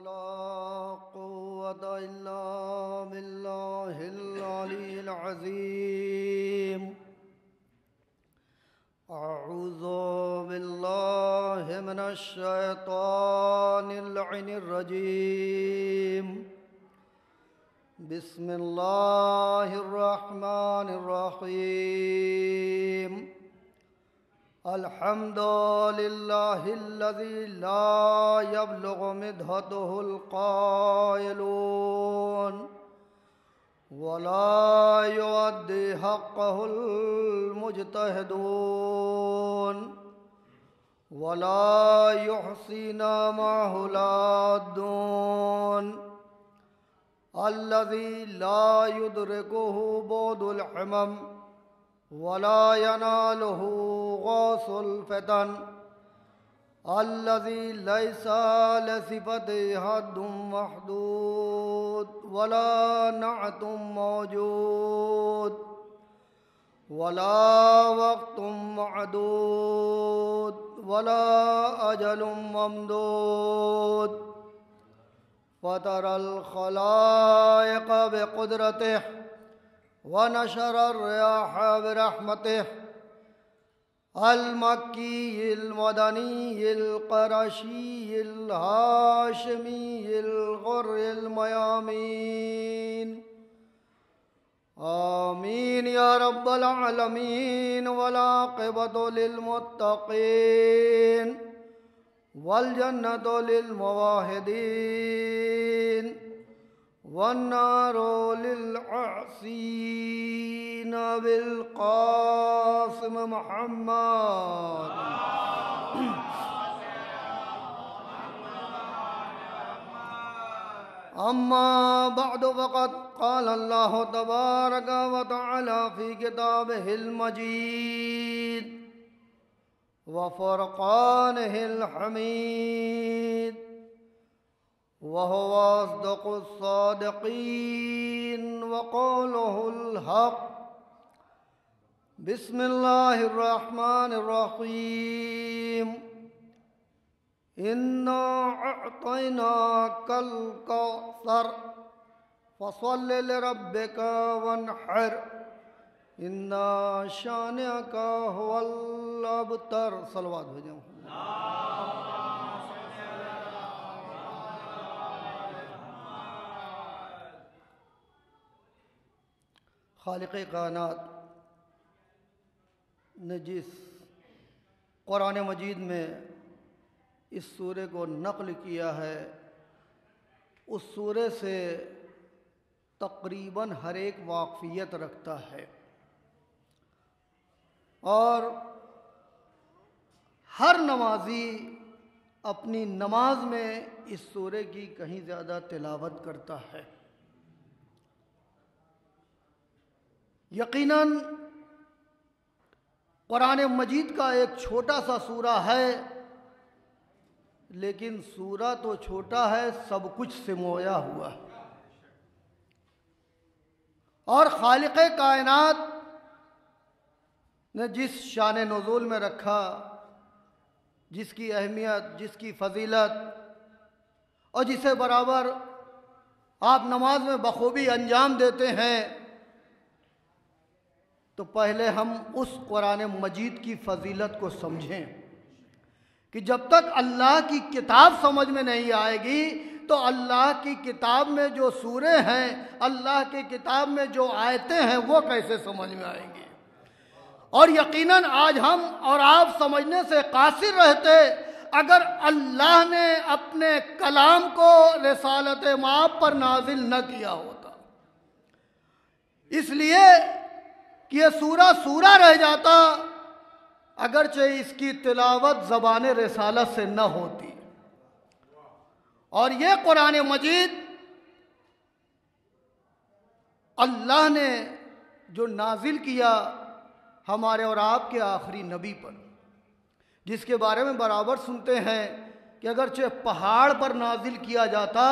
वला क़ुव्वता इल्ला बिल्लाहिल अलीय्यिल अज़ीम। अऊज़ु बिल्लाहि मिनश शैतानिर लअीनिर रजीम। बिस्मिल्लाहिर रहमानिर रहीम। अल्हम्दुलिल्लाहिल्लज़ी ला यब्लुगु मिदहतुहुल क़ाइलून वला युअद्दी हक़्क़हुल मुज्तहिदून वला युहसीना मअहुल आद्दून अल्लज़ी ला युदरिकुहु बुअदुल हिमम वला यनालुहु गौसुल फ़ितन अल्लज़ी लैसा लिसिफ़तिही हद्दुम महदूद वला नअतुम मौजूद वला वक़्तुम मअदूद वला अजलुम ममदूद। फ़तरल ख़लाइक़ बिक़ुदरतिही वनशरर रियाह बिरहमतिही अल-मक्कीयिल मदनीयिल क़ुरैशियिल हाशिमीयिल गुर्रिल मयामीन। आमीन या रब्बल आलमीन। वल आक़िबतु लिल मुत्तक़ीन वल जन्नतु लिल मुवाहिदीन वन्नारु लिल आसीन बिल क़ासिम मुहम्मद। अम्मा बअद फ़क़द क़ाल अल्लाहु तबारक व तआला फ़ी किताबिहिल मजीद व फ़ुरक़ानिहिल हमीद वहुवा अस्दक़ुस सादिक़ीन व क़ौलुहुल हक़। बिस्मिल्लाहिर रहमानिर रहीम। इन्ना अअतैनाकल कौसर फ़सल्लि लिरब्बिका वन्हर इन्ना शानिअका हुवल अबतर। सलवात भेजो। खालिक़े कायनात ने जिस कुरान मजीद में इस सूरे को नक़ल किया है, उस सूरे से तक़रीबन हर एक वाक़फ़ियत रखता है और हर नमाजी अपनी नमाज में इस सूरे की कहीं ज़्यादा तिलावत करता है। यकीनन कुरान मजीद का एक छोटा सा सूरा है, लेकिन सूरा तो छोटा है, सब कुछ सिमोया हुआ है। और खालिक़े कायनात ने जिस शान नुज़ूल में रखा, जिसकी अहमियत, जिसकी फ़जीलत और जिसे बराबर आप नमाज में बखूबी अंजाम देते हैं, तो पहले हम उस कुरान मजीद की फ़जीलत को समझें कि जब तक अल्लाह की किताब समझ में नहीं आएगी तो अल्लाह की किताब में जो सूरे हैं, अल्लाह की किताब में जो आयतें हैं, वो कैसे समझ में आएंगी। और यकीनन आज हम और आप समझने से कासिर रहते अगर अल्लाह ने अपने कलाम को रिसालत माब पर नाजिल न किया होता। इसलिए कि ये सूरा रह जाता अगरचे इसकी तिलावत ज़बान रिसालत से न होती। और ये कुरान मजीद अल्लाह ने जो नाजिल किया हमारे और आपके आखिरी नबी पर, जिसके बारे में बराबर सुनते हैं कि अगरचे पहाड़ पर नाजिल किया जाता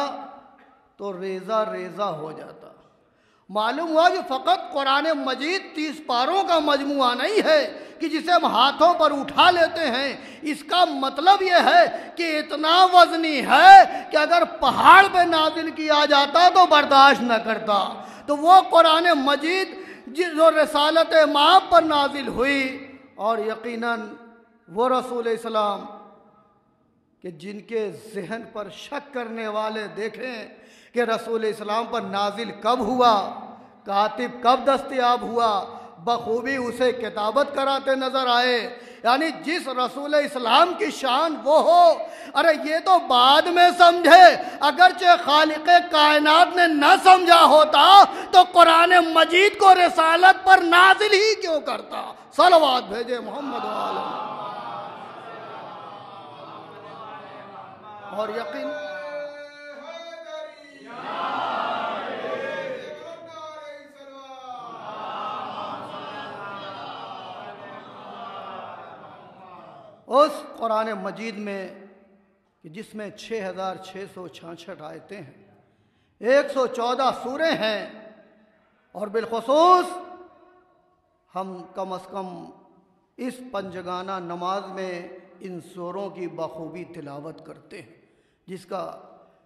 तो रेज़ा रेज़ा हो जाता, मालूम हुआ कि फ़कत कुरान मजीद 30 पारों का मजमुआ नहीं है कि जिसे हम हाथों पर उठा लेते हैं। इसका मतलब यह है कि इतना वजनी है कि अगर पहाड़ पे नाजिल किया जाता तो बर्दाश्त न करता। तो वो कुरान मजीद जो रसालत माब पर नाजिल हुई, और यकीनन वो रसूल इस्लाम कि जिनके जहन पर शक करने वाले देखें कि रसूल इस्लाम पर नाजिल कब हुआ, कातिब कब दस्तयाब हुआ, बखूबी उसे किताबत कराते नजर आए। यानी जिस रसूल इस्लाम की शान वो हो, अरे ये तो बाद में समझे, अगरचे खालिक कायनात ने न समझा होता तो कुरान मजीद को रिसालत पर नाजिल ही क्यों करता। सलवात भेजे मोहम्मद वाले। और यकीन उस कुरान मजीद में कि जिसमें 6666 आयतें हैं, 114 सूरे हैं, और बिलखुसूस हम कम अज़ कम इस पंजगाना नमाज में इन सूरों की बखूबी तिलावत करते हैं, जिसका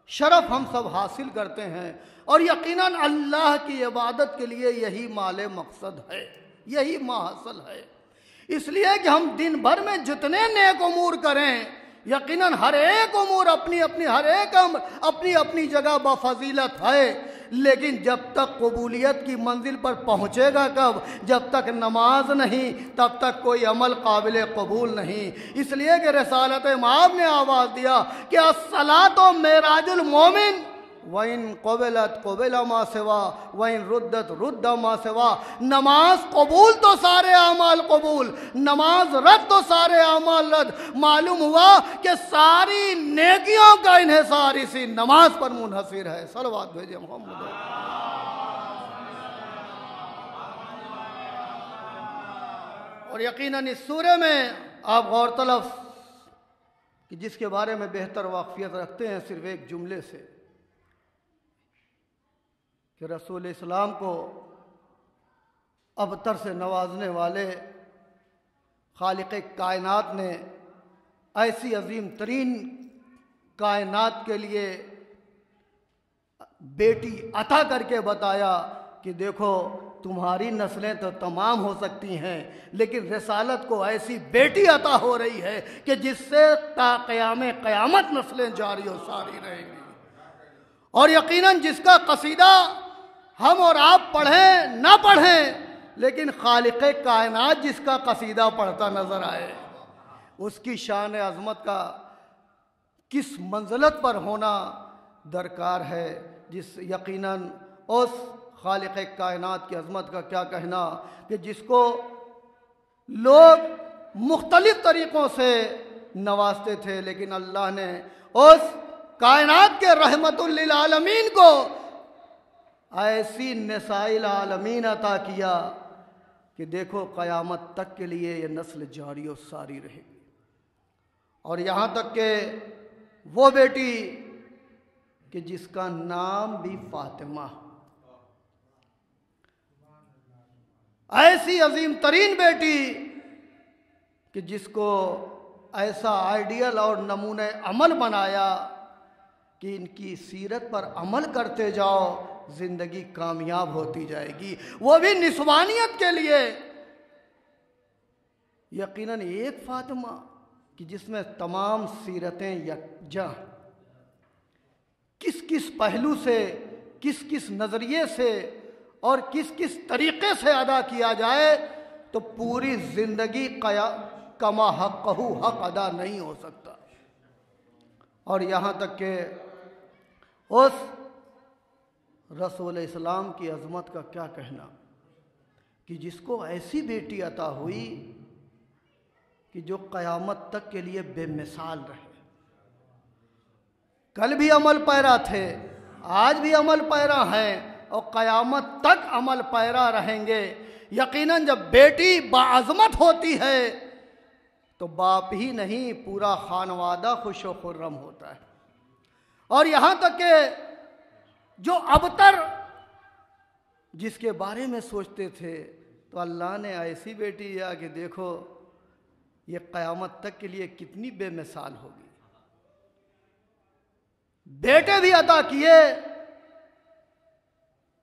शरफ हम सब हासिल करते हैं। और यकीनन अल्लाह की इबादत के लिए यही माले मकसद है, यही माहसल है। इसलिए कि हम दिन भर में जितने नेक उमूर करें, यकीनन हर एक उमूर अपनी अपनी हर एक अम्र अपनी अपनी जगह बफजीलत है, लेकिन जब तक कबूलियत की मंजिल पर पहुँचेगा कब, जब तक नमाज नहीं तब तक कोई अमल काबिल कबूल नहीं। इसलिए कि रसालत माब ने आवाज़ दिया कि अस्सलातो मेराजुल मोमिन वइन कबलत कबला मा सेवा वइन रुद्दत रुद्दा मा सेवा। नमाज कबूल तो सारे अमाल कबूल, नमाज रद्द तो सारे अमाल रद्द। मालूम हुआ कि सारी नेकियों का इन्हिसार इसी नमाज पर मुनहसिर है। सलवात भेजे मोहम्मद। और यकीनन इस सूरे में आप गौरतलब कि जिसके बारे में बेहतर वाक़फियत रखते हैं सिर्फ एक जुमले से, कि रसूल इस्लाम को अबतर से नवाजने वाले खालिक कायनात ने ऐसी अजीम तरीन कायनात के लिए बेटी अता करके बताया कि देखो तुम्हारी नस्लें तो तमाम हो सकती हैं, लेकिन रिसालत को ऐसी बेटी अता हो रही है कि जिससे ता क़याम क़यामत नस्लें जारी और सारी रहेंगी। और यकीनन जिसका कसीदा हम और आप पढ़ें ना पढ़ें, लेकिन खालिक कायनात जिसका कसीदा पढ़ता नजर आए, उसकी शान अज़मत का किस मंज़िलत पर होना दरकार है। जिस यकीनन उस खालिक कायनात की अज़मत का क्या कहना कि जिसको लोग मुख्तलिफ तरीक़ों से नवाजते थे, लेकिन अल्लाह ने उस कायनात के रहमतुल लिल आलमीन को ऐसी निसाइल आलमीन अता किया कि देखो क़यामत तक के लिए ये नस्ल जारी और सारी रहेगी। और यहाँ तक के वो बेटी कि जिसका नाम भी फातिमा, ऐसी अजीम तरीन बेटी कि जिसको ऐसा आइडियल और नमूने अमल बनाया कि इनकी सीरत पर अमल करते जाओ, जिंदगी कामयाब होती जाएगी, वो भी निस्वानियत के लिए। यकीनन एक फातिमा कि जिसमें तमाम सीरतें यकजा, किस किस पहलू से, किस किस नज़रिए से और किस किस तरीक़े से अदा किया जाए तो पूरी ज़िंदगी कमा हक़हू हक़ अदा नहीं हो सकता। और यहाँ तक के उस रसूल इस्लाम की अज़मत का क्या कहना कि जिसको ऐसी बेटी अता हुई कि जो क़यामत तक के लिए बेमिसाल रहे। कल भी अमल पैरा थे, आज भी अमल पैरा हैं और क़यामत तक अमल पैरा रहेंगे। यकीनन जब बेटी बाअज़मत होती है तो बाप ही नहीं पूरा खानवादा खुश व खुर्रम होता है। और यहाँ तक के जो अबतर जिसके बारे में सोचते थे, तो अल्लाह ने ऐसी बेटी दिया कि देखो ये क़यामत तक के लिए कितनी बेमिसाल होगी। बेटे भी अता किए,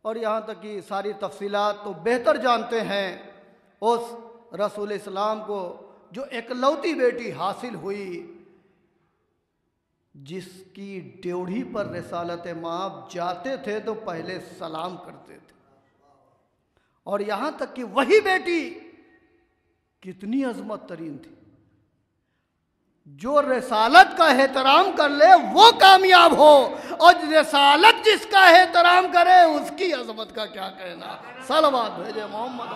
और यहाँ तक कि सारी तफसीलात तो बेहतर जानते हैं उस रसूल इस्लाम को जो एकलौती बेटी हासिल हुई, जिसकी ड्योढ़ी पर रिसालत माब जाते थे तो पहले सलाम करते थे। और यहाँ तक कि वही बेटी कितनी अजमत तरीन थी, जो रिसालत का एहतराम कर ले वो कामयाब हो, और रिसालत जिसका एहतराम करे उसकी अजमत का क्या कहना। सलवात भेजे मोहम्मद।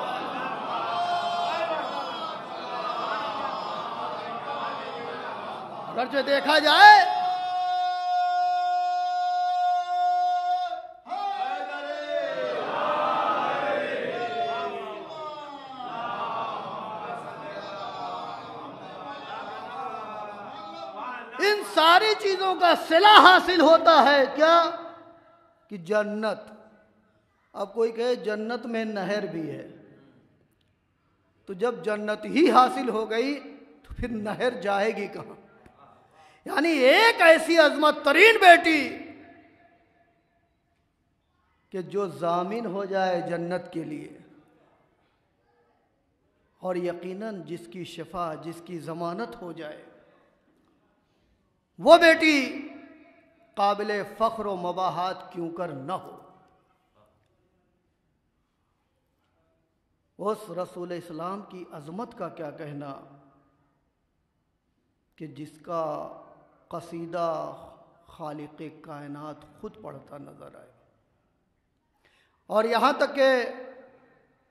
अगर देखा जाए इन सारी चीजों का सिला हासिल होता है क्या कि जन्नत। अब कोई कहे जन्नत में नहर भी है, तो जब जन्नत ही हासिल हो गई तो फिर नहर जाएगी कहां। यानी एक ऐसी अजमत तरीन बेटी कि जो जामिन हो जाए जन्नत के लिए, और यकीनन जिसकी शिफा, जिसकी जमानत हो जाए, वो बेटी काबिल फ़ख्र व मबाहात क्यों कर न हो। उस रसूल इस्लाम की अजमत का क्या कहना कि जिसका कसीदा खालिक कायनात खुद पढ़ता नजर आए। और यहाँ तक कि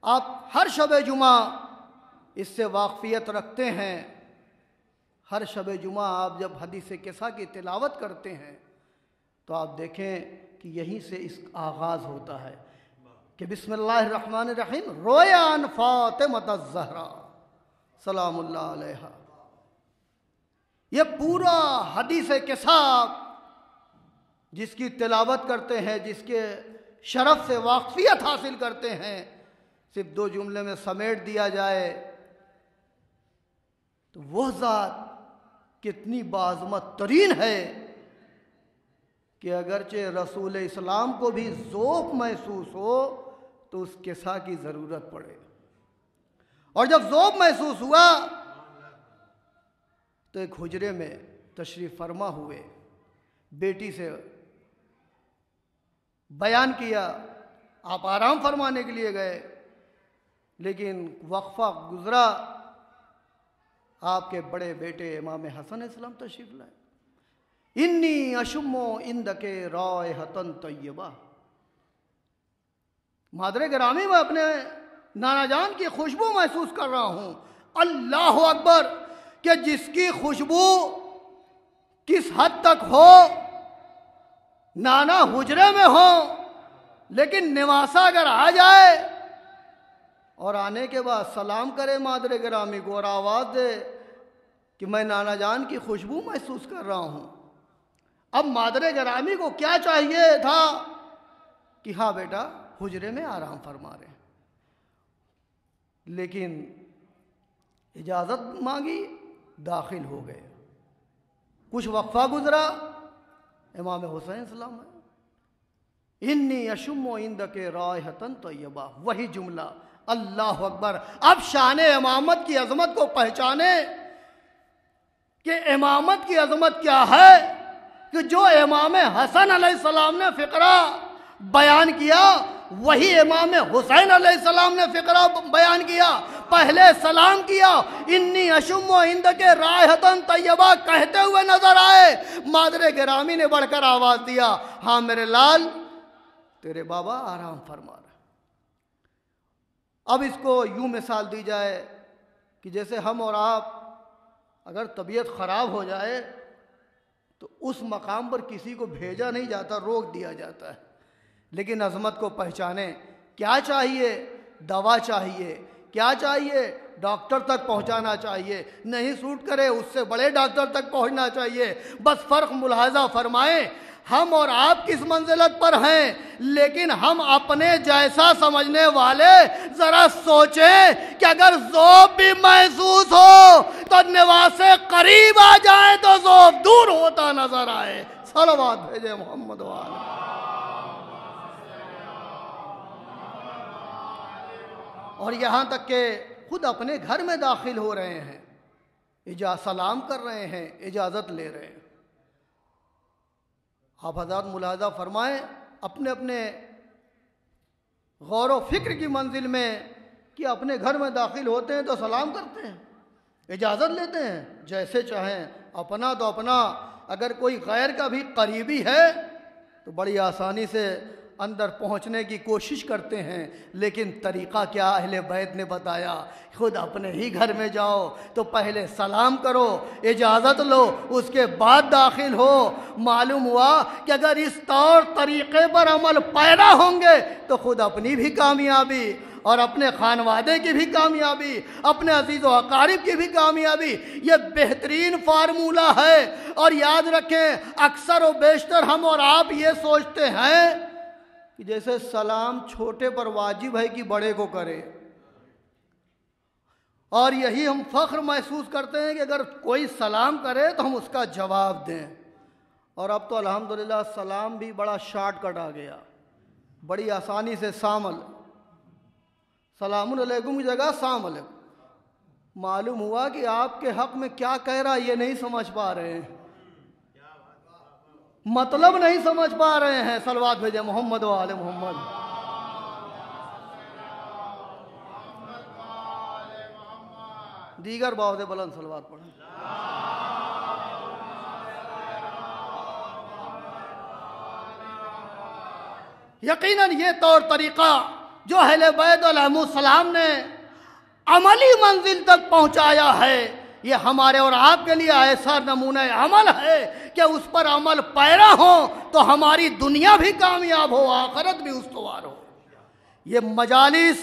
आप हर शब जुमा इससे वाक़फ़ियत रखते हैं। हर शब जुमा आप जब हदीस किसा की तिलावत करते हैं तो आप देखें कि यहीं से इस आगाज़ होता है कि बिस्मिल्लाहिर्रहमानिर्रहीम रोयान फ़ातिमत ज़हरा सलामुल्लाह अलैहा। ये पूरा हदीस किसा जिसकी तिलावत करते हैं, जिसके शरफ से वाक़फ़ियत हासिल करते हैं, सिर्फ दो जुमले में समेट दिया जाए तो वह ज़ात कितनी बाज़मत तरीन है कि अगरचे रसूल इस्लाम को भी ज़ौक़ महसूस हो तो उस किसा की ज़रूरत पड़े। और जब ज़ौक़ महसूस हुआ तो एक हुजरे में तशरीफ़ फरमा हुए, बेटी से बयान किया, आप आराम फरमाने के लिए गए, लेकिन वक्फ़ा गुज़रा, आपके बड़े बेटे इमाम हसन इस्लाम तशरीफ़ लाए। इन्नी अशुम्मो इंदके रायहतन तय्यबा। मादरे गिरामी में अपने नाना जान की खुशबू महसूस कर रहा हूँ। अल्लाह अकबर, कि जिसकी खुशबू किस हद तक हो, नाना हुजरे में हो, लेकिन निवासा अगर आ जाए और आने के बाद सलाम करे मादरे गिरामी को और आवाज़ दे कि मैं नाना जान की खुशबू महसूस कर रहा हूँ। अब मादरे गिरामी को क्या चाहिए था कि हाँ बेटा हुजरे में आराम फरमा रहे, लेकिन इजाज़त मांगी, दाखिल हो गए। कुछ वक्फा गुजरा, इमाम हुसैन सलाम है, इन्नी अशुम्मो इंदके रायहतन तय्यबा, वही जुमला अल्लाह अकबर। अब शान इमामत की अजमत को पहचाने कि इमामत की अजमत क्या है, कि जो इमाम हसन अलैहिस्सलाम ने फ़िक्रा बयान किया वही इमाम हुसैन अलैहिस्सलाम ने फ़िक्रा बयान किया। पहले सलाम किया, इन्नी अशुम्मो इंदके रायहतन तय्यबा कहते हुए नजर आए। मादरे गिरामी ने बढ़कर आवाज दिया, हाँ मेरे लाल तेरे बाबा आराम फरमा रहे। अब इसको यूं मिसाल दी जाए कि जैसे हम और आप अगर तबीयत ख़राब हो जाए तो उस मकाम पर किसी को भेजा नहीं जाता, रोक दिया जाता है। लेकिन अजमत को पहचाने, क्या चाहिए, दवा चाहिए, क्या चाहिए, डॉक्टर तक पहुंचाना चाहिए, नहीं सूट करे उससे बड़े डॉक्टर तक पहुंचना चाहिए। बस फ़र्क मुलाहजा फरमाएं, हम और आप किस मंजिलत पर हैं, लेकिन हम अपने जैसा समझने वाले जरा सोचें कि अगर ज़ौक़ भी महसूस हो तो निवासे करीब आ जाए तो ज़ौक़ दूर होता नजर आए। सलवात भेजे मोहम्मद वाले। और यहाँ तक के खुद अपने घर में दाखिल हो रहे हैं, सलाम कर रहे हैं, इजाज़त ले रहे हैं। आप हज़रात मुलाहज़ा फरमाएं अपने अपने गौर व फिक्र की मंजिल में कि अपने घर में दाखिल होते हैं तो सलाम करते हैं, इजाज़त लेते हैं, जैसे चाहें। अपना तो अपना, अगर कोई गैर का भी करीबी है तो बड़ी आसानी से अंदर पहुंचने की कोशिश करते हैं, लेकिन तरीक़ा क्या अहले बैत ने बताया। खुद अपने ही घर में जाओ तो पहले सलाम करो, इजाज़त लो, उसके बाद दाखिल हो। मालूम हुआ कि अगर इस तौर तरीक़े पर अमल पैदा होंगे तो खुद अपनी भी कामयाबी और अपने खानवादे की भी कामयाबी, अपने अजीज़ व अकारिब की भी कामयाबी, ये बेहतरीन फार्मूला है। और याद रखें, अक्सर व बेशतर हम और आप ये सोचते हैं कि जैसे सलाम छोटे पर वाजिब है कि बड़े को करे, और यही हम फ़ख्र महसूस करते हैं कि अगर कोई सलाम करे तो हम उसका जवाब दें। और अब तो अल्हम्दुलिल्लाह सलाम भी बड़ा शॉर्टकट आ गया, बड़ी आसानी से सामल, सलामुन अलैकुम की जगह साम अलैकुम। मालूम हुआ कि आपके हक़ में क्या कह रहा है ये नहीं समझ पा रहे हैं, मतलब नहीं समझ पा रहे हैं। सलवात भेजे मोहम्मद वाले मोहम्मद। दीगर बावदे बुलंद सलवात पढ़ें। यकीनन ये तौर तरीक़ा जो अहले बैत अलैहिमुस्सलाम ने अमली मंजिल तक पहुँचाया है, ये हमारे और आपके लिए ऐसा नमूना अमल है कि उस पर अमल पैरा हो तो हमारी दुनिया भी कामयाब हो, आखिरत भी उस्तवार हो। ये मजालिस,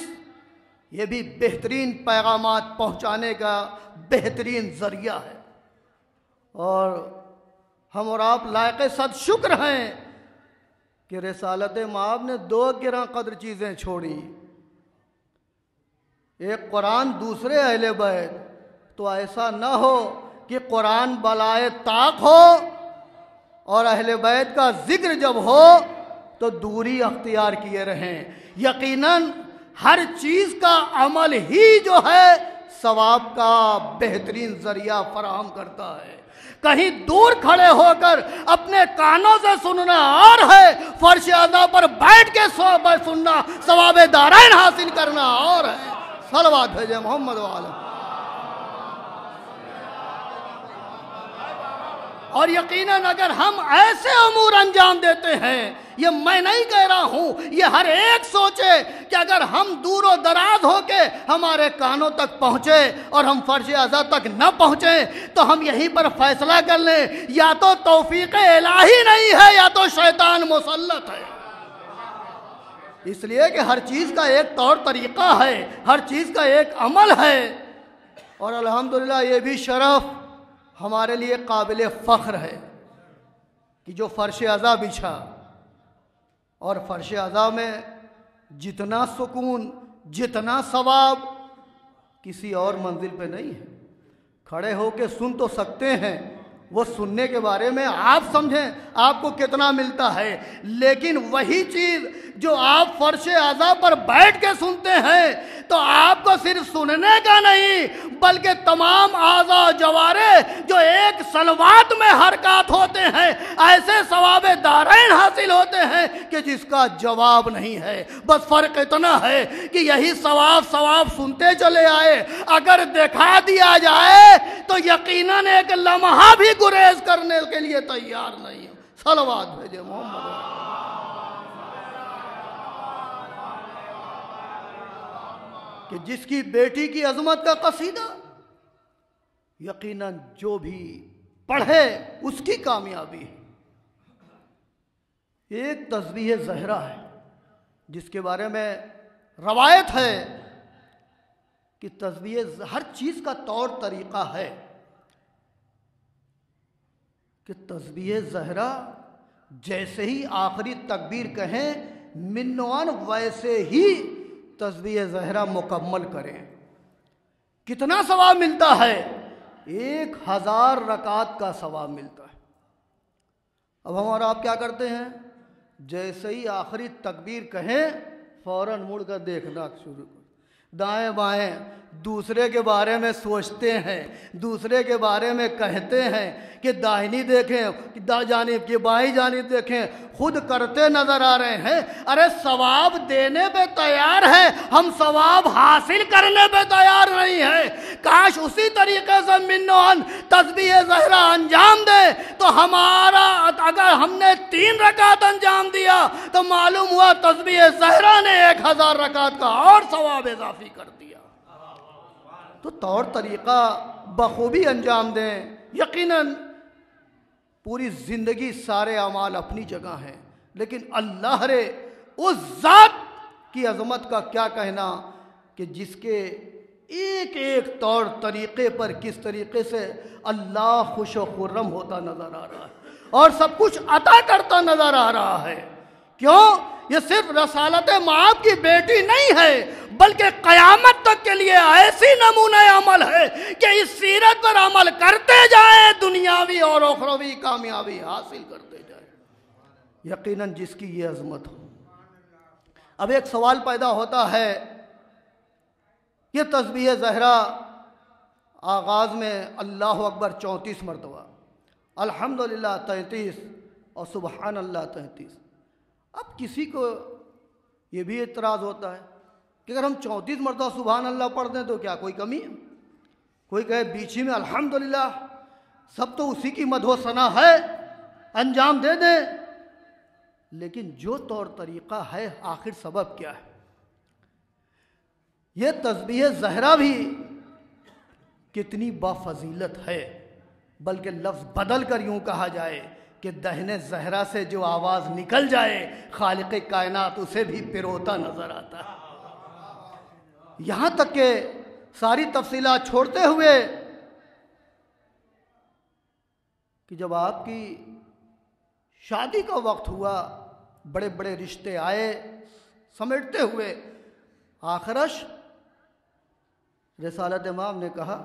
ये भी बेहतरीन पैगामात पहुँचाने का बेहतरीन ज़रिया है। और हम और आप लायक सद शुक्र हैं कि रिसालत माब ने दो गिरा कदर चीज़ें छोड़ी, एक कुरान, दूसरे अहले बैत। तो ऐसा न हो कि कुरान बलाए ताक हो और अहले बैत का जिक्र जब हो तो दूरी अख्तियार किए रहें। यकीनन हर चीज़ का अमल ही जो है सवाब का बेहतरीन ज़रिया फराहम करता है। कहीं दूर खड़े होकर अपने कानों से सुनना और है, फर्श अज़ा पर बैठ के सुनना, सवाब दारैन हासिल करना और है। सलवात भेजे मोहम्मद वाले। और यकीनन अगर हम ऐसे अमूर अंजाम देते हैं, ये मैं नहीं कह रहा हूँ, ये हर एक सोचे कि अगर हम दूर व दराज होके हमारे कानों तक पहुँचे और हम फर्श अज़ा तक न पहुँचे तो हम यहीं पर फैसला कर लें, या तो तौफीक इलाही नहीं है या तो शैतान मुसल्लत है। इसलिए कि हर चीज़ का एक तौर तरीक़ा है, हर चीज़ का एक अमल है। और अल्हम्दुलिल्लाह ये भी शरफ़ हमारे लिए काबिल फ़ख्र है कि जो फ़र्श अज़ा बिछा, और फ़र्श अज़ा में जितना सुकून, जितना सवाब किसी और मंजिल पे नहीं है। खड़े होके सुन तो सकते हैं, वो सुनने के बारे में आप समझें आपको कितना मिलता है, लेकिन वही चीज़ जो आप फर्श अज़ा पर बैठ के सुनते हैं तो आपको सिर्फ सुनने का नहीं बल्कि तमाम आज़ा जवारे जो एक सलवात में हरकत होते हैं, ऐसे सवाब दारैन हासिल होते हैं कि जिसका जवाब नहीं है। बस फ़र्क इतना है कि यही सवाब सुनते चले आए, अगर दिखा दिया जाए तो यकीनन एक लम्हा भी गुरेज करने के लिए तैयार नहीं है। सलवात भेजे मोहम्मद। कि जिसकी बेटी की अजमत का कसीदा यकीनन जो भी पढ़े उसकी कामयाबी है। एक तस्बीह ज़हरा है जिसके बारे में रवायत है कि तस्बीह हर चीज़ का तौर तरीक़ा है कि तस्बीह ज़हरा जैसे ही आखिरी तकबीर कहें मिन्नवान वैसे ही तस्बीह ज़हरा मुकम्मल करें। कितना सवाब मिलता है? 1000 रकात का सवाब मिलता है। अब हम और आप क्या करते हैं? जैसे ही आखिरी तकबीर कहें फौरन मुड़ कर देखना शुरू कर, दाएं बाएं दूसरे के बारे में सोचते हैं, दूसरे के बारे में कहते हैं कि दाहिनी देखें कि जानिब की बाईं जानिब देखें, खुद करते नजर आ रहे हैं। अरे सवाब देने पे तैयार है, हम सवाब हासिल करने पे तैयार नहीं है। काश उसी तरीके से मिन्नोन तस्बीह ज़हरा अंजाम दे तो हमारा, अगर हमने 3 रकात अंजाम दिया तो मालूम हुआ तस्बीह ज़हरा ने 1000 रकात का और सवाब इजाफी कर दिया। तो तौर तरीक़ा बखूबी अंजाम दें। यकीनन पूरी ज़िंदगी सारे अमाल अपनी जगह हैं, लेकिन अल्लाह रे उस ज़ात की अज़मत का क्या कहना कि जिसके एक एक तौर तरीक़े पर किस तरीक़े से अल्लाह खुश व खुर्रम होता नज़र आ रहा है और सब कुछ अता करता नज़र आ रहा है। क्यों? ये सिर्फ रसालत माब की बेटी नहीं है, बल्कि क़यामत तक के लिए ऐसी नमूने अमल है कि इस सीरत पर अमल करते जाए, दुनियावी और उखरवी कामयाबी हासिल करते जाए। यकीनन जिसकी ये अजमत हो। अब एक सवाल पैदा होता है, ये तस्बीह ज़हरा आगाज़ में अल्लाह अकबर 34 मरतबा, अल्हम्दुलिल्लाह 33 और सुबहान अल्लाह 33। अब किसी को ये भी एतराज़ होता है कि अगर हम 34 मरतबा सुबहान अल्लाह पढ़ दें तो क्या कोई कमी है? कोई कहे बीच ही में अल्हम्दुलिल्लाह, सब तो उसी की मदहो सना है, अंजाम दे दें। लेकिन जो तौर तरीक़ा है, आखिर सबब क्या है? ये तस्बीह ज़हरा भी कितनी बाफजीलत है, बल्कि लफ्ज़ बदल कर यूँ कहा जाए कि दहने ज़हरा से जो आवाज़ निकल जाए, खालिक़ कायनात उसे भी पिरोता नज़र आता है। यहाँ तक के सारी तफसीलात छोड़ते हुए कि जब आपकी शादी का वक्त हुआ, बड़े बड़े रिश्ते आए समेटते हुए, आखिरश रिसालत इमाम ने कहा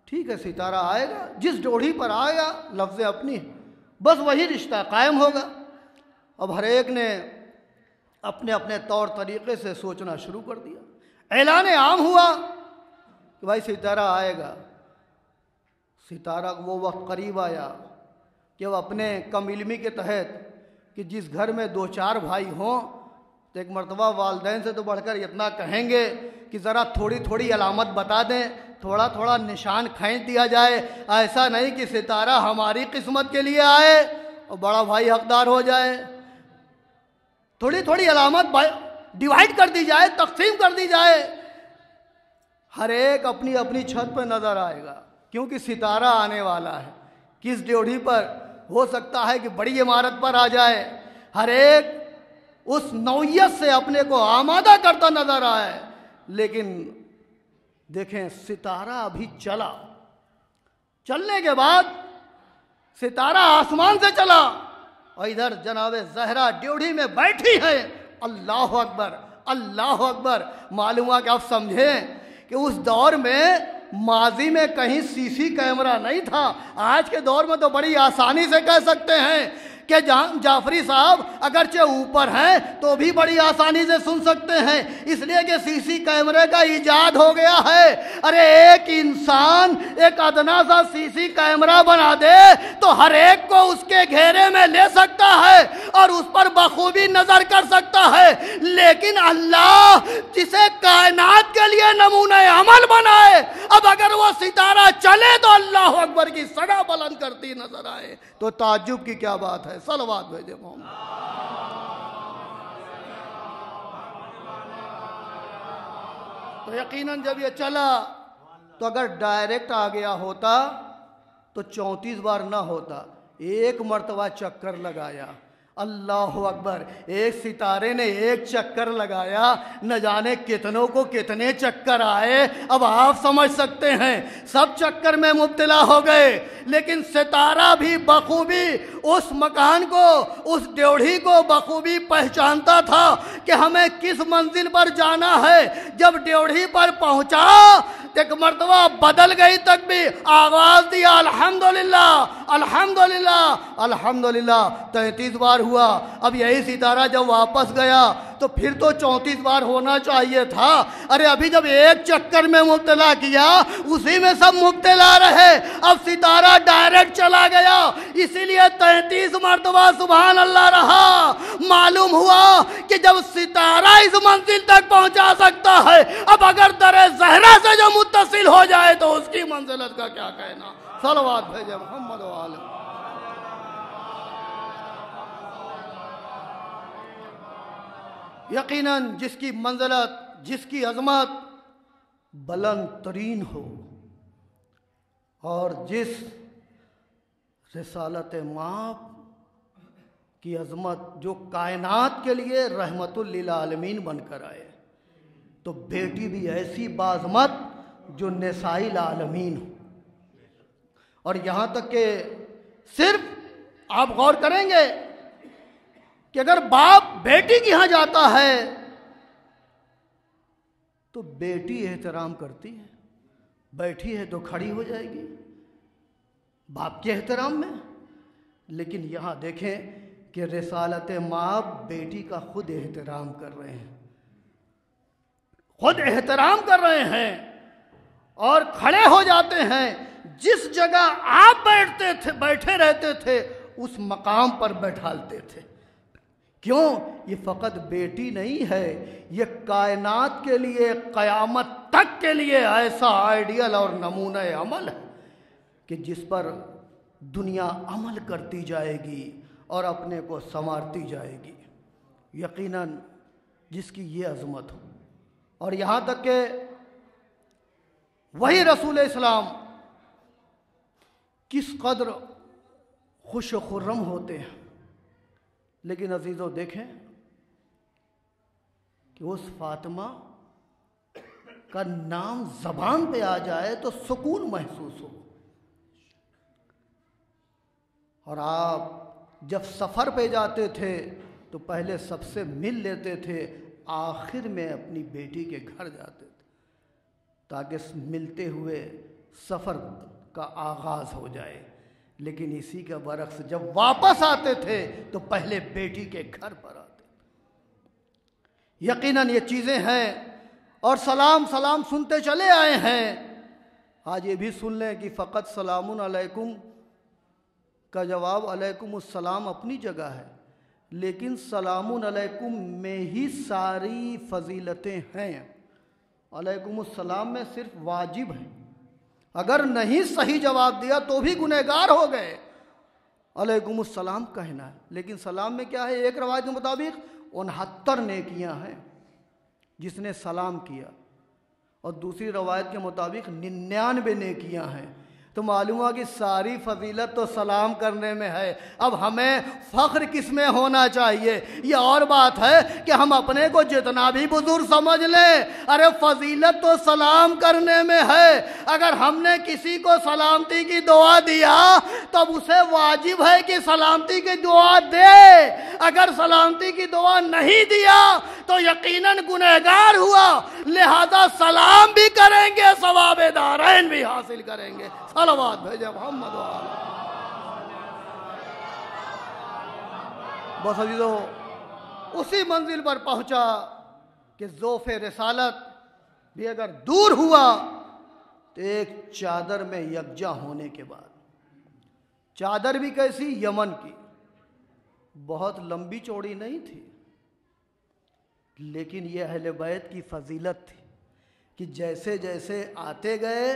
ठीक है सितारा आएगा, जिस जोड़ी पर आएगा लफ्ज़ अपनी, बस वही रिश्ता कायम होगा। अब हर एक ने अपने अपने तौर तरीक़े से सोचना शुरू कर दिया। ऐलान आम हुआ कि भाई सितारा आएगा। सितारा वो वक्त करीब आया कि वह अपने कम इल्मी के तहत कि जिस घर में 2-4 भाई हों तो एक मरतबा वालिदैन से तो बढ़कर इतना कहेंगे कि ज़रा थोड़ी थोड़ी अलामत बता दें, थोड़ा थोड़ा निशान खींच दिया जाए। ऐसा नहीं कि सितारा हमारी किस्मत के लिए आए और बड़ा भाई हकदार हो जाए। थोड़ी थोड़ी अलामत डिवाइड कर दी जाए, तकसीम कर दी जाए, हर एक अपनी अपनी छत पर नज़र आएगा, क्योंकि सितारा आने वाला है। किस ड्योढ़ी पर हो सकता है कि बड़ी इमारत पर आ जाए, हर एक उस नौयत से अपने को आमादा करता नजर आए। लेकिन देखें सितारा अभी चला, चलने के बाद सितारा आसमान से चला और इधर जनाब ज़हरा ड्योढ़ी में बैठी है। अल्लाह अकबर, अल्लाह अकबर। मालूम हुआ कि आप समझें कि उस दौर में माजी में कहीं सीसी कैमरा नहीं था। आज के दौर में तो बड़ी आसानी से कह सकते हैं कि जाफरी साहब अगरचे ऊपर हैं तो भी बड़ी आसानी से सुन सकते हैं, इसलिए कि सीसी कैमरे का इजाद हो गया है। अरे एक इंसान एक अदना सा सीसी कैमरा बना दे तो हर एक को उसके घेरे में ले सकता है और उस पर बखूबी नजर कर सकता है। लेकिन अल्लाह जिसे कायनात के लिए नमूने अमल बनाए, अब अगर वो सितारा चले तो अल्लाह अकबर की सदा बुलंद करती नजर आए तो ताज्जुब की क्या बात है। सलवात भेजे मोहम्मद। तो यकीनन जब ये चला तो अगर डायरेक्ट आ गया होता तो 34 बार ना होता, एक मर्तबा चक्कर लगाया अल्लाह अकबर। एक सितारे ने एक चक्कर लगाया, न जाने कितनों को कितने चक्कर आए। अब आप समझ सकते हैं, सब चक्कर में मुब्तला हो गए, लेकिन सितारा भी बखूबी उस मकान को, उस ड्योढ़ी को बखूबी पहचानता था कि हमें किस मंजिल पर जाना है। जब ड्योढ़ी पर पहुंचा, एक मर्तबा बदल गई तकबीर, आवाज दिया अल्हम्दुलिल्लाह अल्हम्दुलिल्लाह अल्हम्दुलिल्लाह। 33 बार हुआ। अब यही सितारा जब वापस गया तो फिर तो 34 बार होना चाहिए था। अरे अभी जब एक चक्कर में मुब्तला किया, उसी में सब मुब्तला रहे। अब सितारा डायरेक्ट चला गया, इसीलिए 33 मर्तबा सुभान अल्लाह रहा। मालूम हुआ कि जब सितारा इस मंजिल तक पहुंचा सकता है, अब अगर दरे ज़हरा से जो मुत्तसिल हो जाए तो उसकी मंजिलत का क्या कहना। सलवात भेजे मोहम्मद वाले। यकीनन जिसकी मंजिलत, जिसकी अजमत बुलंद तरीन हो, और जिस रिसालत माप की अजमत जो कायनात के लिए रहमतुल लिल आलमीन बनकर आए, तो बेटी भी ऐसी बाज़मत जो निसाइल आलमीन हो। और यहाँ तक कि सिर्फ आप गौर करेंगे कि अगर बाप बेटी के यहाँ जाता है तो बेटी एहतराम करती है, बैठी है तो खड़ी हो जाएगी बाप के एहतराम में। लेकिन यहाँ देखें कि रिसालत माप बेटी का खुद एहतराम कर रहे हैं, खुद एहतराम कर रहे हैं और खड़े हो जाते हैं। जिस जगह आप बैठे रहते थे उस मकाम पर बैठालते थे। क्यों? ये फ़कत बेटी नहीं है, ये कायनात के लिए, क़यामत तक के लिए ऐसा आइडियल और नमूना अमल है कि जिस पर दुनिया अमल करती जाएगी और अपने को संवारती जाएगी। यकीनन जिसकी ये अज़मत हो। और यहाँ तक कि वही रसूल इस्लाम किस कदर खुश व खुर्रम होते हैं, लेकिन अजीज़ों देखें कि उस फातिमा का नाम ज़बान पे आ जाए तो सुकून महसूस हो। और आप जब सफ़र पे जाते थे तो पहले सबसे मिल लेते थे, आखिर में अपनी बेटी के घर जाते थे ताकि मिलते हुए सफ़र का आगाज़ हो जाए। लेकिन इसी का बरक्स जब वापस आते थे तो पहले बेटी के घर पर आते। यकीनन ये चीज़ें हैं। और सलाम सलाम सुनते चले आए हैं। आज ये भी सुन लें कि फ़कत सलामुन अलैकुम का जवाब अलैकुमुस्सलाम अपनी जगह है, लेकिन सलामुन अलैकुम में ही सारी फजीलतें हैं। अलैकुमुस्सलाम में सिर्फ वाजिब है, अगर नहीं सही जवाब दिया तो भी गुनहगार हो गए। अलैकुमुस्सलाम कहना है, लेकिन सलाम में क्या है? एक रवायत के मुताबिक 69 नेकियां हैं जिसने सलाम किया, और दूसरी रवायत के मुताबिक 99 नेकियां हैं। तो मालूम हुआ कि सारी फजीलत तो सलाम करने में है। अब हमें फ़ख्र किस में होना चाहिए? ये और बात है कि हम अपने को जितना भी बुजुर्ग समझ लें, अरे फजीलत तो सलाम करने में है। अगर हमने किसी को सलामती की दुआ दिया तब उसे वाजिब है कि सलामती की दुआ दे। अगर सलामती की दुआ नहीं दिया तो यकीनन गुनहगार हुआ। लिहाजा सलाम भी करेंगे, सवाब दारैन भी हासिल करेंगे। सलावत भेजे मोहम्मद वाले। बस अजीजों उसी मंजिल पर पहुंचा कि ज़ोफ़े रिसालत भी अगर दूर हुआ तो एक चादर में यकजा होने के बाद, चादर भी कैसी? यमन की, बहुत लंबी चौड़ी नहीं थी, लेकिन यह अहले बैत की फजीलत थी कि जैसे जैसे आते गए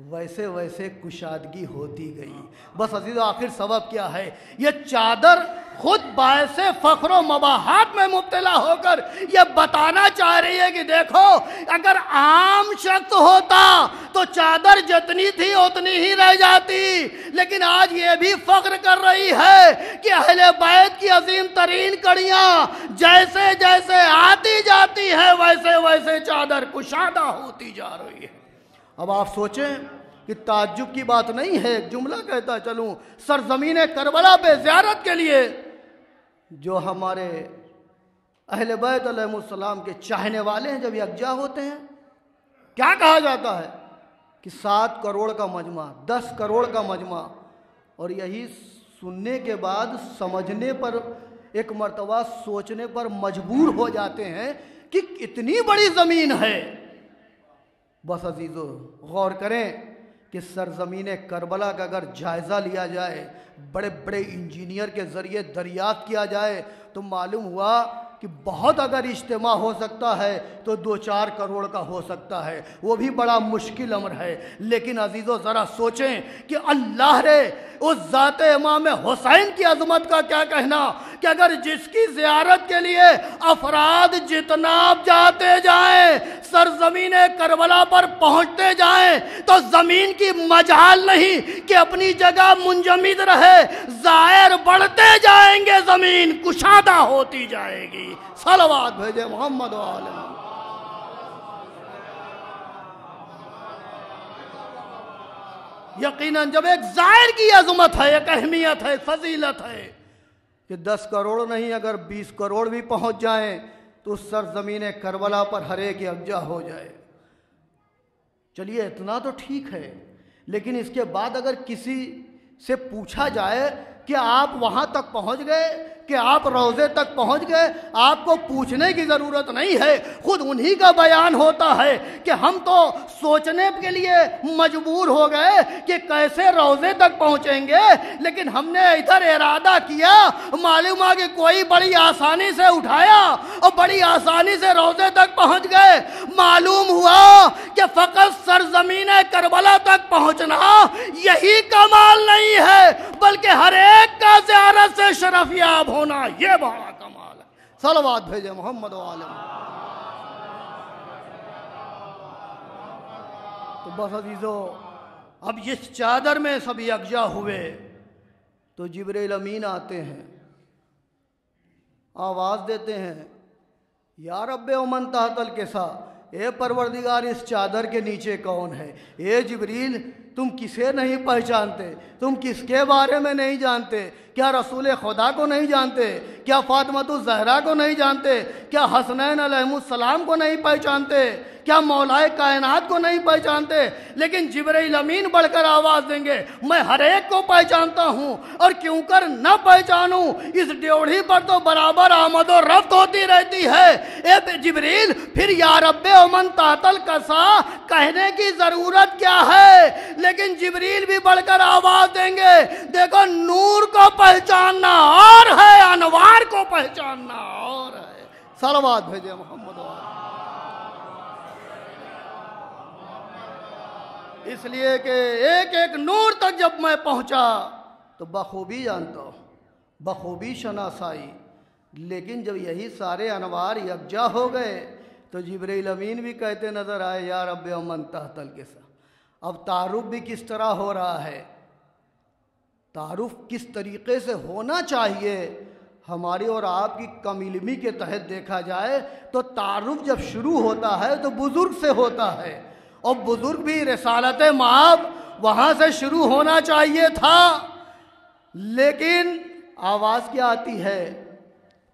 वैसे वैसे कुशादगी होती गई। बस अजीज़ों आखिर सबब क्या है? ये चादर खुद बायसे फख्र मबाहात में मुब्तला होकर ये बताना चाह रही है कि देखो, अगर आम शख्स होता तो चादर जितनी थी उतनी ही रह जाती, लेकिन आज ये भी फख्र कर रही है कि अहले बैत की अजीम तरीन कड़ियां जैसे जैसे आती जाती है वैसे वैसे चादर कुशादा होती जा रही है। अब आप सोचें कि ताज्जुब की बात नहीं है, एक जुमला कहता चलूं, सरजमीन करबला पे ज़ियारत के लिए जो हमारे अहले बैत अलैहिस्सलाम के चाहने वाले हैं जब यकजा होते हैं, क्या कहा जाता है कि 7 करोड़ का मजमा, 10 करोड़ का मजमा। और यही सुनने के बाद समझने पर, एक मर्तबा सोचने पर मजबूर हो जाते हैं कि इतनी बड़ी ज़मीन है। बस अजीज़ो गौर करें कि सरजमीन करबला का अगर जायज़ा लिया जाए, बड़े बड़े इंजीनियर के ज़रिए दरियाफ्त किया जाए, तो मालूम हुआ कि बहुत अगर इज्तिमा हो सकता है तो 2-4 करोड़ का हो सकता है, वो भी बड़ा मुश्किल अमर है। लेकिन अजीज़ों ज़रा सोचें कि अल्लाह रे उस ज़ाते इमाम हुसैन की अज़मत का क्या कहना कि अगर जिसकी ज़ियारत के लिए अफराद जितना जाते जाएं, सरजमीन करबला पर पहुंचते जाएं, तो ज़मीन की मजाल नहीं कि अपनी जगह मुंजमिद रहे, ज़ायर बढ़ते जाएंगे, ज़मीन कुशादा होती जाएगी। सलवात भेजे मोहम्मद वाले। यकीनन जब एक ज़ायर की अज़मत है, एक अहमियत है, फजीलत है कि 10 करोड़ नहीं अगर 20 करोड़ भी पहुंच जाएं तो उस सरजमीन करबला पर हर एक यकजा हो जाए। चलिए इतना तो ठीक है, लेकिन इसके बाद अगर किसी से पूछा जाए कि आप वहां तक पहुंच गए, कि आप रोज़े तक पहुंच गए, आपको पूछने की ज़रूरत नहीं है, खुद उन्हीं का बयान होता है कि हम तो सोचने के लिए मजबूर हो गए कि कैसे रोज़े तक पहुंचेंगे, लेकिन हमने इधर इरादा किया, मालूम है कि कोई बड़ी आसानी से उठाया और बड़ी आसानी से रोज़े तक पहुंच गए। मालूम हुआ कि फ़कत सरज़मीन करबला तक पहुंचना यही कमाल नहीं है, बल्कि हर एक का ज़ियारत से शरफ़याब होना ये बड़ा कमाल है। सलवात भेजे मोहम्मद वाले। तो बस अजीजों, अब इस चादर में सब यकजा हुए तो जिब्रील अमीन आते हैं, आवाज़ देते हैं, या रब्बे उमन तहतल केसा, ए परवरदिगार इस चादर के नीचे कौन है। ए जिब्रील, तुम किसे नहीं पहचानते, तुम किसके बारे में नहीं जानते, क्या रसूल खुदा को नहीं जानते, क्या फातिमा ज़हरा को नहीं जानते, क्या हसनैन अलैहिस्सलाम को नहीं पहचानते, क्या मौलाए कायनात को नहीं पहचानते। लेकिन जिब्रील अमीन बढ़कर आवाज़ देंगे, मैं हर एक को पहचानता हूँ, और क्यों कर न पहचानूँ, इस ड्योढ़ी पर तो बराबर आमद और रफ्त होती रहती है। ए जिब्रील, फिर या रब्बे उमन तातल कसा कहने की ज़रूरत क्या है। लेकिन जिब्रील भी बढ़कर आवाज़ देंगे, देखो नूर को पहचानना और है, अनवार को पहचानना और है। सलवात भेजे मोहम्मद वाले। इसलिए कि एक एक नूर तक जब मैं पहुंचा तो बखूबी जानता हूँ, बखूबी शनासाई। लेकिन जब यही सारे अनवार यकजा हो गए तो जिब्रील अमीन भी कहते नजर आए, या रब्बे उमन तहतल केसा। अब तारुफ भी किस तरह हो रहा है, तारुफ किस तरीके से होना चाहिए। हमारी और आपकी कम इल्मी के तहत देखा जाए तो तारुफ जब शुरू होता है तो बुजुर्ग से होता है, और बुजुर्ग भी रिसालत माब वहाँ से शुरू होना चाहिए था। लेकिन आवाज़ क्या आती है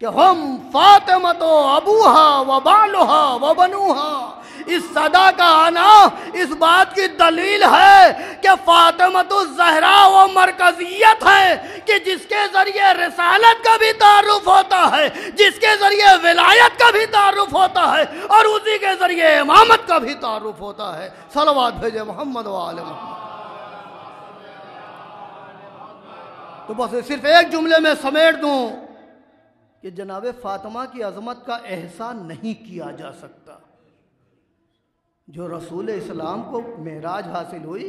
कि हम फातिमा तो अबूहा व बालुहा व बनूहा। इस सदा का आना इस बात की दलील है कि फातिमा तो ज़हरा वो मरकजियत है कि जिसके ज़रिए रिसालत का भी तारुफ होता है, जिसके ज़रिए विलायत का भी तारुफ होता है, और उसी के ज़रिए इमामत का भी तारुफ होता है। सलवात भेजे मोहम्मद वाले मोहम्मद। तो बस सिर्फ एक जुमले में समेट दूं कि जनाब फातिमा की अजमत का एहसान नहीं किया जा सकता। जो रसूल इस्लाम को मेराज हासिल हुई,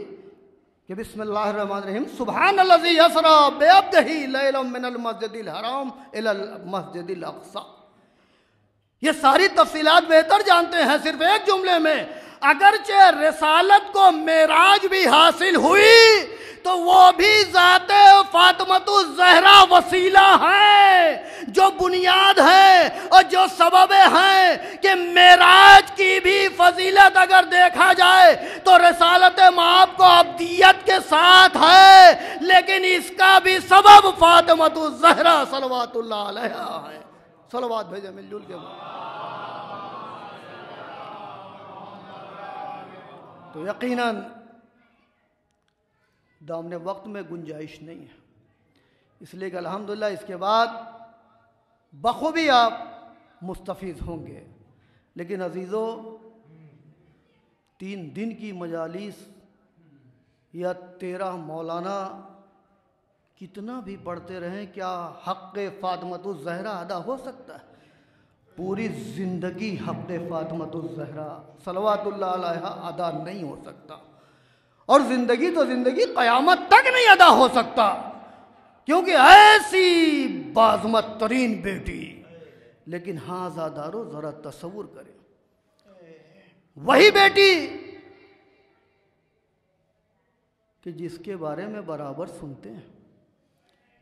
कि बिस्मिल्लाहिर्रहमानिर्रहीम सुब्हानल्लज़ी यसरा बिअब्दिही लैलन मिनल मस्जिदिल हराम इलल मस्जिदिल अक़सा। ये सारी तफसीलात बेहतर जानते हैं। सिर्फ एक जुमले में, अगरचे रिसालत को मेराज भी हासिल हुई तो वो भी ज़ाते फातिमतुज़ ज़हरा वसीला है, जो बुनियाद है और जो सबबे हैं कि मेराज की भी फजीलत अगर देखा जाए तो रिसालत माप को अब्दियत के साथ है, लेकिन इसका भी सबब फातिमतुज़ ज़हरा सल्लल्लाहु अलैहा है। सलवात भेजे मिलजुल के बाद। तो यकीनन दामने वक्त में गुंजाइश नहीं है, इसलिए कि अल्हम्दुलिल्लाह इसके बाद बखूबी आप मुस्तफ़ीज़ होंगे। लेकिन अजीज़ों, 3 दिन की मजालिस या 13 मौलाना कितना भी पढ़ते रहें, क्या हक़ फ़ातिमतुज़ ज़हरा अदा हो सकता है? पूरी ज़िंदगी हक़ फ़ातिमतुज़ ज़हरा सल्लल्लाहु अलैहा अदा नहीं हो सकता। और ज़िंदगी तो ज़िंदगी क़यामत तक नहीं अदा हो सकता, क्योंकि ऐसी बाज़मत तरीन बेटी। लेकिन हाँ ज़ादारो, ज़रा तसव्वुर करें, वही बेटी कि जिसके बारे में बराबर सुनते हैं,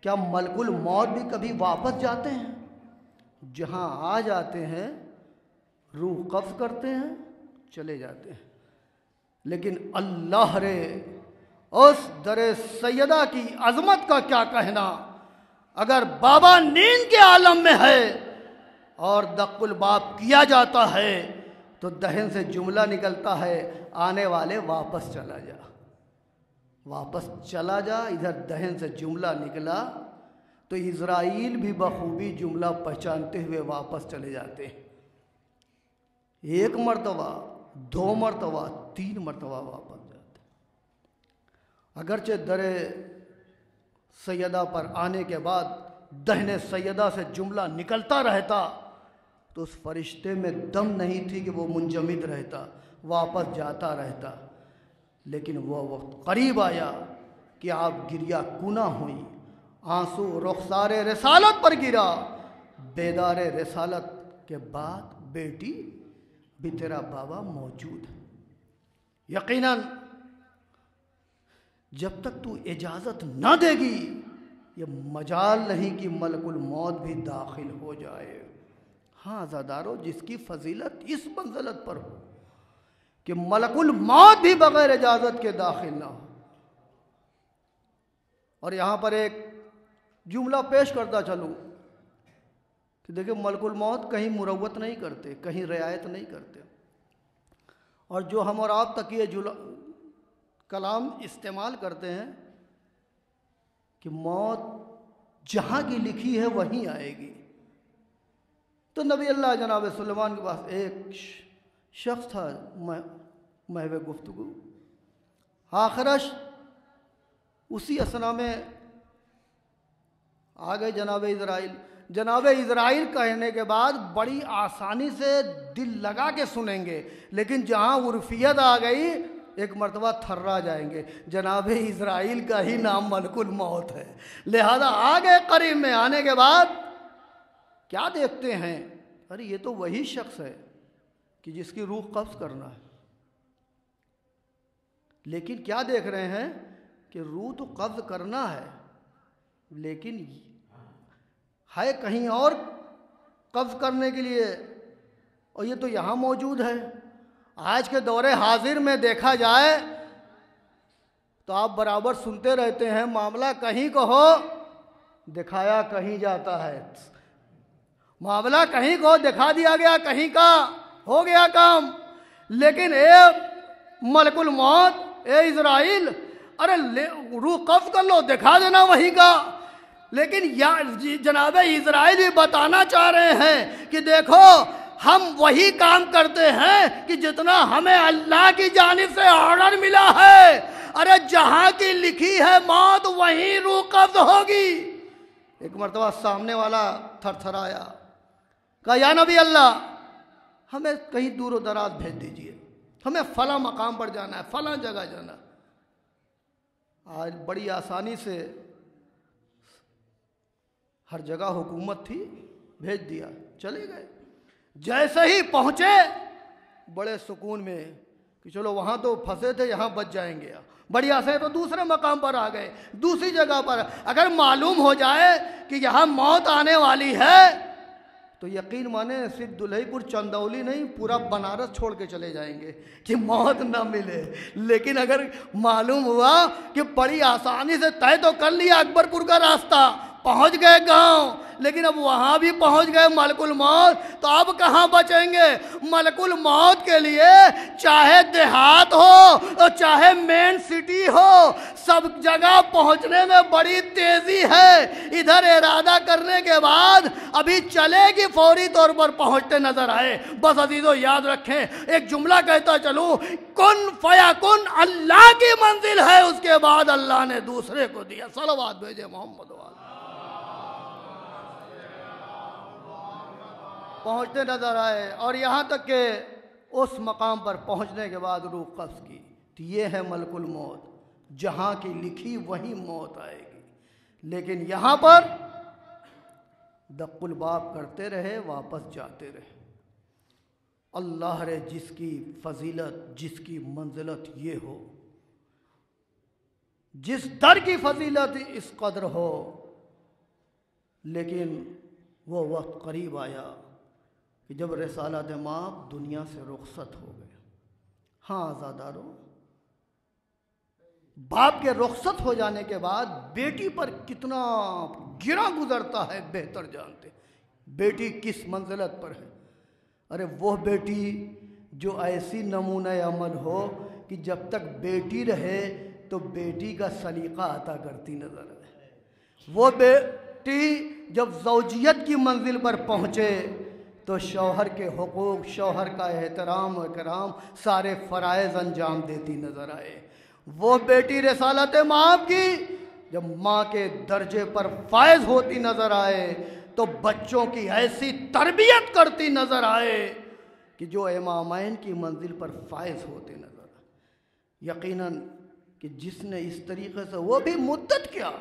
क्या मलकुल मौत भी कभी वापस जाते हैं? जहाँ आ जाते हैं रूह कब्ज़ करते हैं, चले जाते हैं। लेकिन अल्लाह रे, उस दरे सैयदा की अज़मत का क्या कहना। अगर बाबा नींद के आलम में है और दक्कुल बाप किया जाता है तो दहन से जुमला निकलता है, आने वाले वापस चला जा, वापस चला जा। इधर दहन से जुमला निकला तो इज़राइल भी बखूबी जुमला पहचानते हुए वापस चले जाते हैं। 1 मरतबा, 2 मरतबा, 3 मरतबा वापस जाते। अगरचे दरे सैयदा पर आने के बाद दहने सैयदा से जुमला निकलता रहता तो उस फरिश्ते में दम नहीं थी कि वो मुंजमिद रहता, वापस जाता रहता। लेकिन वह वक्त करीब आया कि आप गिरिया कुना हुई, आंसू रुखसारे रिसालत पर गिरा। बेदारे रिसालत के बाद बेटी भी तेरा बाबा मौजूद है। यकीनन जब तक तू इजाज़त ना देगी, ये मजाल नहीं कि मलकुल मौत भी दाखिल हो जाए। हाँ ज़ादारो, जिसकी फजीलत इस मंज़लत पर हो कि मलकुल मौत भी बग़ैर इजाज़त के दाखिल ना हो। और यहाँ पर एक जुमला पेश करता चलूँ कि देखिए, मलकुल मौत कहीं मुरव्वत नहीं करते, कहीं रियायत नहीं करते। और जो हम और आप तक ये कलाम इस्तेमाल करते हैं कि मौत जहाँ की लिखी है वहीं आएगी। तो नबी अल्लाह जनाब सुलेमान के पास एक शख्स था, महवे गुफ्तगू, आखिरश उसी असना में आ गए जनाब इज़राइल। जनाब इज़राइल कहने के बाद बड़ी आसानी से दिल लगा के सुनेंगे, लेकिन जहाँ उर्फियत आ गई एक मरतबा थर्रा जाएंगे। जनाब इज़राइल का ही नाम मलकुल मौत है, लिहाजा आ गए। करीब में आने के बाद क्या देखते हैं, अरे ये तो वही शख्स है कि जिसकी रूह कब्ज़ करना है। लेकिन क्या देख रहे हैं कि रूह तो कब्ज़ करना है, लेकिन है कहीं और कब्ज़ करने के लिए, और ये तो यहाँ मौजूद है। आज के दौरे हाजिर में देखा जाए तो आप बराबर सुनते रहते हैं, मामला कहीं को हो दिखाया कहीं जाता है। मामला कहीं को दिखा दिया गया, कहीं का हो गया काम। लेकिन ए मलकुल मौत, ए इज़राइल, अरे रूह कब्ज़ कर लो, दिखा देना वहीं का। लेकिन जनाब इज़राइल भी बताना चाह रहे हैं कि देखो, हम वही काम करते हैं कि जितना हमें अल्लाह की जानिब से ऑर्डर मिला है। अरे जहां की लिखी है मौत, वहीं रूह कब्ज़ होगी। एक मरतबा सामने वाला थरथराया, कहा या नबी अल्लाह, हमें कहीं दूर दराज भेज दीजिए, हमें फला मकाम पर जाना है, फला जगह जाना। आज बड़ी आसानी से हर जगह हुकूमत थी, भेज दिया, चले गए। जैसे ही पहुंचे बड़े सुकून में कि चलो वहाँ तो फंसे थे, यहाँ बच जाएंगे, बढ़िया से तो दूसरे मकाम पर आ गए, दूसरी जगह पर। अगर मालूम हो जाए कि यहाँ मौत आने वाली है तो यकीन माने सिर्फ दुल्हीपुर चंदौली नहीं, पूरा बनारस छोड़ के चले जाएंगे कि मौत ना मिले। लेकिन अगर मालूम हुआ कि बड़ी आसानी से तय तो कर लिया अकबरपुर का रास्ता, पहुंच गए गांव, लेकिन अब वहां भी पहुंच गए मलकुल मौत, तो अब कहां बचेंगे? मलकुल मौत के लिए चाहे देहात हो और चाहे मेन सिटी हो, सब जगह पहुंचने में बड़ी तेजी है। इधर इरादा करने के बाद अभी चलेगी, फौरी तौर पर पहुंचते नजर आए। बस अजीजों याद रखें, एक जुमला कहता चलूं, कुन फयाकुन अल्लाह की मंजिल है, उसके बाद अल्लाह ने दूसरे को दिया। सलावत भेजे मोहम्मद वाले। पहुंचते नजर आए और यहाँ तक के उस मकाम पर पहुंचने के बाद रूह कब्ज़ की। तो ये है मलकुल मौत, जहाँ की लिखी वही मौत आएगी। लेकिन यहाँ पर दक्कुल बाप करते रहे, वापस जाते रहे। अल्लाह रे जिसकी फजीलत, जिसकी मंजिलत ये हो, जिस दर की फजीलत इस कदर हो, लेकिन वो वक्त करीब आया कि जब रिसालत माप दुनिया से रुखसत हो गए। हाँ आज़ादारो, बाप के रुखसत हो जाने के बाद बेटी पर कितना गिरा गुजरता है बेहतर जानते। बेटी किस मंजिलत पर है? अरे वो बेटी जो ऐसी नमूना अमल हो कि जब तक बेटी रहे तो बेटी का सलीका अता करती नजर आए। वो बेटी जब ज़ौजियत की मंजिल पर पहुँचे तो शौहर के हुकूक, शौहर का एहतराम और इकराम, सारे फ़राइज़ अंजाम देती नज़र आए। वो बेटी रिसालत माप की जब माँ के दर्जे पर फायज होती नज़र आए तो बच्चों की ऐसी तरबियत करती नज़र आए कि जो इमामैन की मंजिल पर फायज होते नज़र आए। यकीनन कि जिसने इस तरीक़े से, वो भी मुद्दत क्या,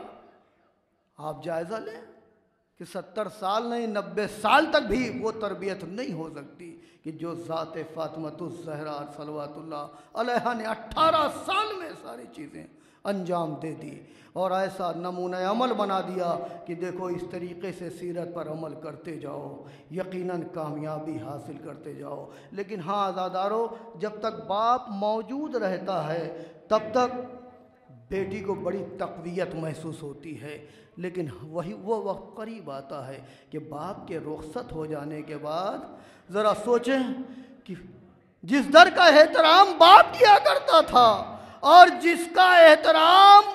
आप जायज़ा लें कि 70 साल नहीं 90 साल तक भी वो तरबियत नहीं हो सकती कि जो ज़ात फ़ातिमतुज़ ज़हरा सलवातुल्लाह अलैहा ने 18 साल में सारी चीज़ें अंजाम दे दी और ऐसा नमूना अमल बना दिया कि देखो इस तरीक़े से सीरत पर अमल करते जाओ, यकीनन कामयाबी हासिल करते जाओ। लेकिन हाँ आज़ादारो, जब तक बाप मौजूद रहता है तब तक बेटी को बड़ी तक़वियत महसूस होती है। लेकिन वही वो वक्त करीब आता है कि बाप के रुखसत हो जाने के बाद ज़रा सोचें कि जिस दर का एहतराम बाप किया करता था और जिसका एहतराम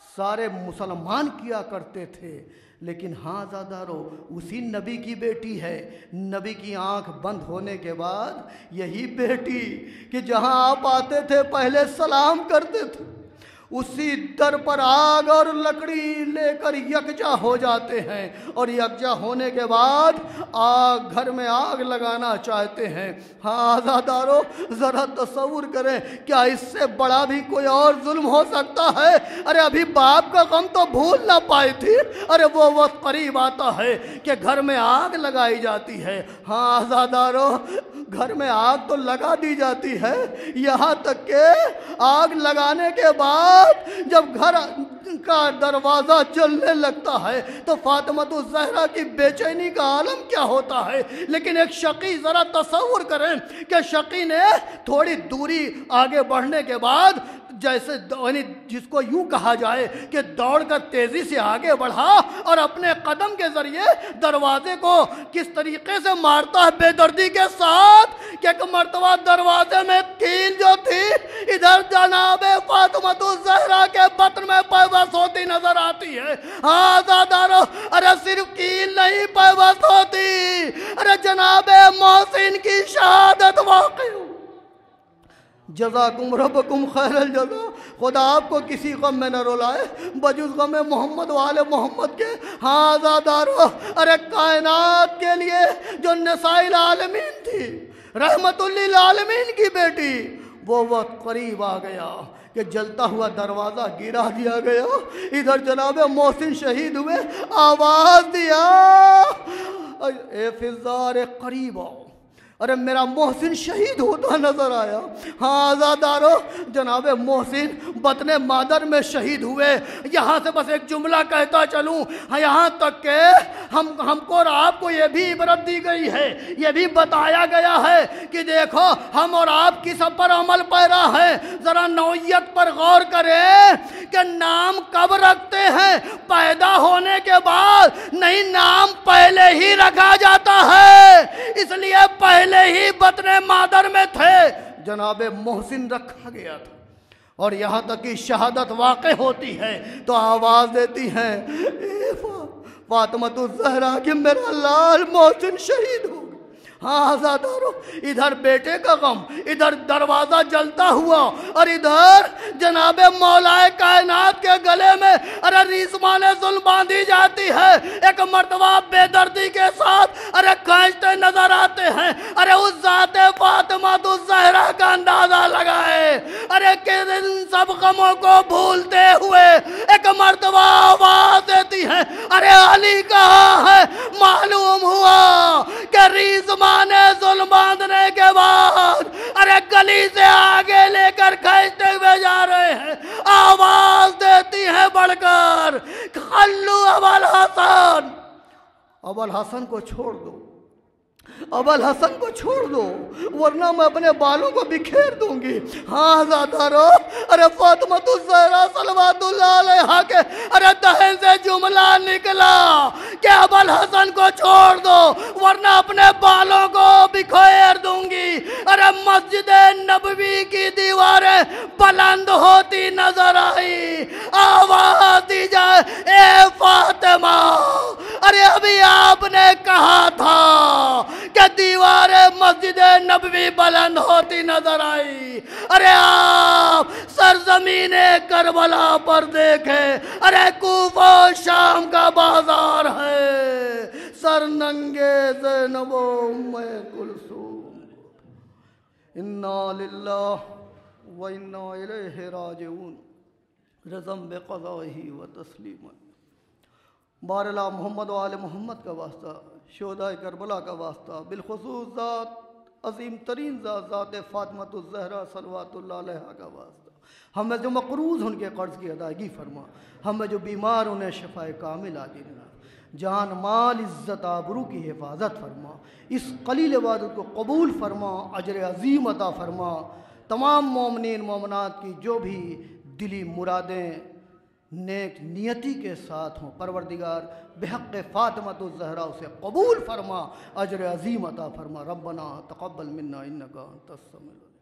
सारे मुसलमान किया करते थे, लेकिन हाँ ज़ादारो, उसी नबी की बेटी है। नबी की आंख बंद होने के बाद यही बेटी कि जहाँ आप आते थे पहले सलाम करते थे, उसी दर पर आग और लकड़ी लेकर यकजा हो जाते हैं और यकजा होने के बाद आग, घर में आग लगाना चाहते हैं। हाँ आज़ादारो, ज़रा तसव्वुर करें, क्या इससे बड़ा भी कोई और जुल्म हो सकता है? अरे अभी बाप का गम तो भूल ना पाई थी, अरे वो वक्त करीब आता है कि घर में आग लगाई जाती है। हाँ आज़ादारो, घर में आग तो लगा दी जाती है, यहाँ तक के आग लगाने के बाद जब घर का दरवाज़ा जलने लगता है तो फातिमतुज़ ज़हरा की बेचैनी का आलम क्या होता है। लेकिन एक शकी, ज़रा तसव्वुर करें कि शकी ने थोड़ी दूरी आगे बढ़ने के बाद, जैसे जिसको यूं कहा जाए कि दौड़कर तेजी से आगे बढ़ा और अपने कदम के जरिए दरवाजे को किस तरीके से मारता है बेदर्दी के साथ कि एक मर्तबा दरवाजे में कील जो थी इधर जनाबे फातिमतुज़ ज़हरा के बतन में पैबस होती नजर आती है। हाँ आज़ादारो, अरे सिर्फ कील नहीं पैबस होती, अरे जनाबे मोहसिन की शहादत वाक़ई। जज़ाकुम रब्बुकुम खैरल जज़ा। खुदा आपको किसी गम में न रुलाए बजुज़ गम मोहम्मद वाले मोहम्मद के। हाँ आज़ादारो, अरे कायनात के लिए जो निसाइल आलमीन थी, रहमतुल लिल आलमीन की बेटी, वो वक्त करीब आ गया कि जलता हुआ दरवाज़ा गिरा दिया गया। इधर जनाब मोहसिन शहीद हुए, आवाज़ दिया ए फिज़ार करीब आओ। अरे मेरा मोहसिन शहीद होता नजर आया। हाँ आज़ादारो, जनाब मोहसिन बतने मादर में शहीद हुए। यहाँ से बस एक जुमला कहता चलूँ, हाँ, यहाँ तक के हमको और आपको ये भी इबरत दी गई है, ये भी बताया गया है कि देखो हम और आप किस पर अमल पैरा है। ज़रा नौइयत पर गौर करें कि नाम कब रखते हैं, पैदा होने के बाद नहीं, नाम पहले ही रखा जाता है। इसलिए पहले ही बतने मादर में थे जनाबे मोहसिन रखा गया था। और यहाँ तक कि शहादत वाक़ होती है तो आवाज़ देती है फातिमा ज़हरा कि मेरा लाल मोहसिन शहीद हो। हाँ आज़ादारो, इधर बेटे का गम, इधर दरवाज़ा जलता हुआ, और इधर जनाबे मौलाए कायनात के गले में अरे रीसमाने जुल्म बांधी जाती है। एक मर्तबा बेदर्दी के साथ अरे खींचते नजर आते हैं। अरे उस ज़ाते फातिमा तो ज़हरा का अंदाजा लगाए। अरे के इन सब गमों को भूलते हुए एक मर्तबा आवाज़ देती है, अरे अली कहाँ है। मालूम हुआ कि रीसमा ने जुल्म बांधने के बाद अरे गली से आगे लेकर खींचते हुए जा रहे हैं। आवाज देती है बढ़कर, खल्लू अबुल हसन, अबुल हसन को छोड़ दो, अबुल हसन को छोड़ दो, वरना मैं अपने बालों को बिखेर दूंगी। हाँ आज़ादारो, अरे फातिमा ज़हरा सल्लल्लाहु अलैहा के अरे दहन से जुमला निकला कि अबुल हसन को छोड़ दो वरना अपने बालों को बिखेर दूंगी। अरे मस्जिद नबवी की दीवारें बुलंद होती नजर आई। आवाज दी जाए, ए फातिमा, अरे अभी आपने कहा था कि दीवारें मस्जिद नबवी बुलंद होती नजर आई। अरे आप सरजमीने करबला पर देखे, अरे कूफा शाम का बाजार है, सरनंगे ज़ैनब उम्मे कुलसूम। इन्ना लिल्लाहि व इन्ना इलैहि राजिऊन। रज़म बिक़ज़ाइही व तस्लीमन। बारला मोहम्मद व आले मोहम्मद का वास्ता, शोहदाए करबला का वास्ता, बिलखुसूस ज़ात अज़ीम तरीन ज़ात फातिमा ज़हरा सल्लल्लाहु अलैहा का वास्ता। हमें जो मक़रूज़ उनके कर्ज़ की अदायगी फरमा, हमें जो बीमार उन्हें शफ़ाए कामिल आजिल, जान माल इज़्ज़त आबरू की हिफाजत फरमा। इस कलील इबादत को कबूल फरमा, अजर अज़ीम अता फरमा। तमाम मोमिनीन मोमिनात की जो भी दिली मुरादें नेक नियति के साथ हों, परवरदिगार बेहक़ फातिमा ज़हरा उसे कबूल फरमा, अजर अज़ीम अता फरमा। रब्बना तक़ब्बल मिन्ना इन्नका अंतस समीउल